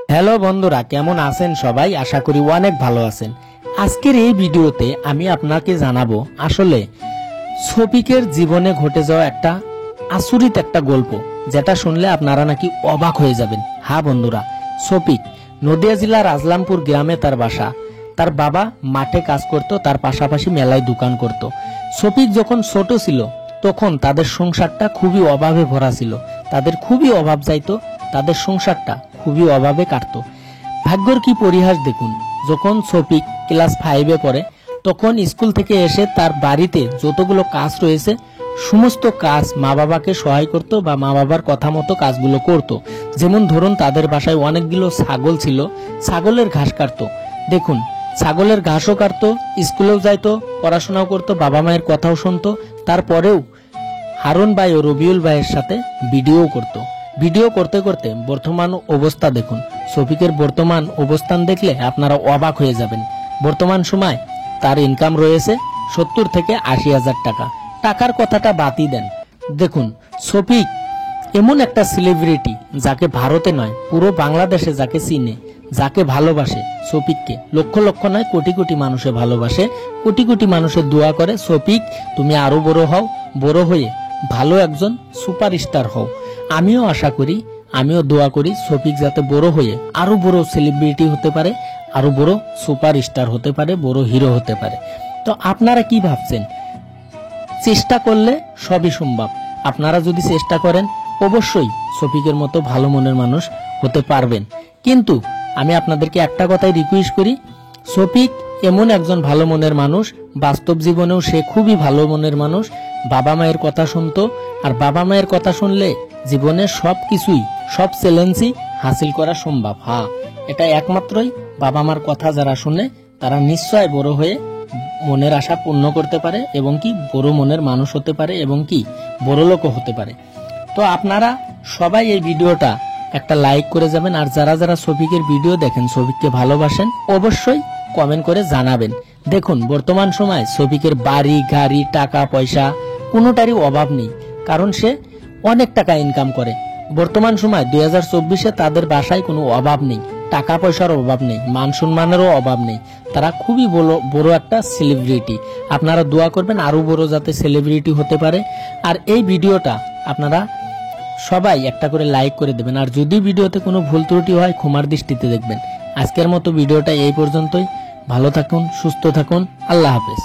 Hello বন্ধুরা, কেমন আছেন সবাই? আশা করি অনেক ভালো আছেন। আজকের এই ভিডিওতে আমি আপনাকে জানাবো আসলে শফিকের জীবনে ঘটে যাওয়া একটা আচরিত একটা গল্প, যেটা শুনলে আপনারা নাকি অবাক হয়ে যাবেন। হ্যাঁ বন্ধুরা, শফিক নদিয়া জেলার রাজলামপুর গ্রামে তার বাসা। তার বাবা মাঠে কাজ করত, তার পাশাপাশি মেলায় দোকান করত। শফিক যখন ছোট ছিল তখন তাদের সংসারটা খুবই অভাবে ভরা ছিল। তাদের খুবই অভাব যাইতো, তাদের সংসারটা খুবই অভাবে কাটতো। ভাগ্যর কি পরিহাস দেখুন, যখন শফিক ক্লাস 5-এ পড়ে তখন স্কুল থেকে এসে তার বাড়িতে যতগুলো কাজ রয়েছে সমস্ত কাজ মা বাবাকে সহায় করত বা মা বাবার কথা মতো কাজগুলো করত। যেমন ধরুন, তাদের বাসায় অনেকগুলো ছাগল ছিল, ছাগলের ঘাস কাটতো। দেখুন, ছাগলের ঘাসও কাটতো, স্কুলেও যাইতো, পড়াশোনাও করতো, বাবা মায়ের কথাও শুনতো। তারপরেও হারুন ভাই ও রবিউল ভাইয়ের সাথে ভিডিও করতো। ভিডিও করতে করতে বর্তমান অবস্থা দেখুন। শফিকের বর্তমান অবস্থান দেখলে আপনারা অবাক হয়ে যাবেন। বর্তমান সময় তার ইনকাম রয়েছে 70 থেকে 80,000 টাকা। টাকার কথাটা বাদই দেন। দেখুন, শফিক এমন একটা সেলিব্রিটি যাকে ভারতে নয় পুরো বাংলাদেশে যাকে চিনে, যাকে ভালোবাসে। শফিককে লক্ষ লক্ষ নয় কোটি কোটি মানুষে ভালোবাসে, কোটি কোটি মানুষের দোয়া করে শফিক তুমি আরো বড় হও, বড় হয়ে ভালো একজন সুপারস্টার হও। আমিও আশা করি, আমিও দোয়া করি শফিক যাতে বড় হয়ে আরো বড় সেলিব্রিটি হতে পারে, আরো বড় সুপারস্টার হতে পারে, বড় হিরো হতে পারে। তো আপনারা কি ভাবছেন? চেষ্টা করলে সবই সম্ভব। আপনারা যদি চেষ্টা করেন অবশ্যই শফিকের মতো ভালো মনের মানুষ হতে পারবেন। কিন্তু আমি আপনাদেরকে একটা কথাই রিকোয়েস্ট করি, শফিক এমন একজন ভালো মনের মানুষ, বাস্তব জীবনেও সে খুবই ভালো মনের মানুষ। বাবা মায়ের কথা শুনতো, আর বাবা মায়ের কথা শুনলে জীবনে সবকিছুই, সব চ্যালেঞ্জই হাসিল করা সম্ভব। হ্যাঁ, এটা একমাত্রই বাবা মার কথা যারা শুনে তারা নিশ্চয় বড় হয়ে মনের আশা পূর্ণ করতে পারে এবং কি বড় মনের মানুষ হতে পারে এবং কি বড় লোকও হতে পারে। তো আপনারা সবাই এই ভিডিওটা একটা লাইক করে যাবেন, আর যারা যারা শফিকের ভিডিও দেখেন, শফিককে ভালোবাসেন, অবশ্যই কমেন্ট করে জানাবেন। দেখুন, বর্তমান সময় শফিকের বাড়ি গাড়ি টাকা পয়সা কোনোটারই অভাব নেই, কারণ সে অনেক টাকা ইনকাম করে। বর্তমান সময় 2024-এ তাদের বাসায় কোনো অভাব নেই, টাকা পয়সার অভাব নেই, মান সম্মানেরও অভাব নেই। তারা খুবই বড় একটা সেলিব্রিটি। আপনারা দোয়া করবেন আরো বড় যাতে সেলিব্রিটি হতে পারে। আর এই ভিডিওটা আপনারা সবাই একটা করে লাইক করে দেবেন, আর যদি ভিডিওতে কোনো ভুল ত্রুটি হয় ক্ষমার দৃষ্টিতে দেখবেন। আজকের মতো ভিডিওটা এই পর্যন্তই। ভালো থাকুন, সুস্থ থাকুন, আল্লাহ হাফেজ।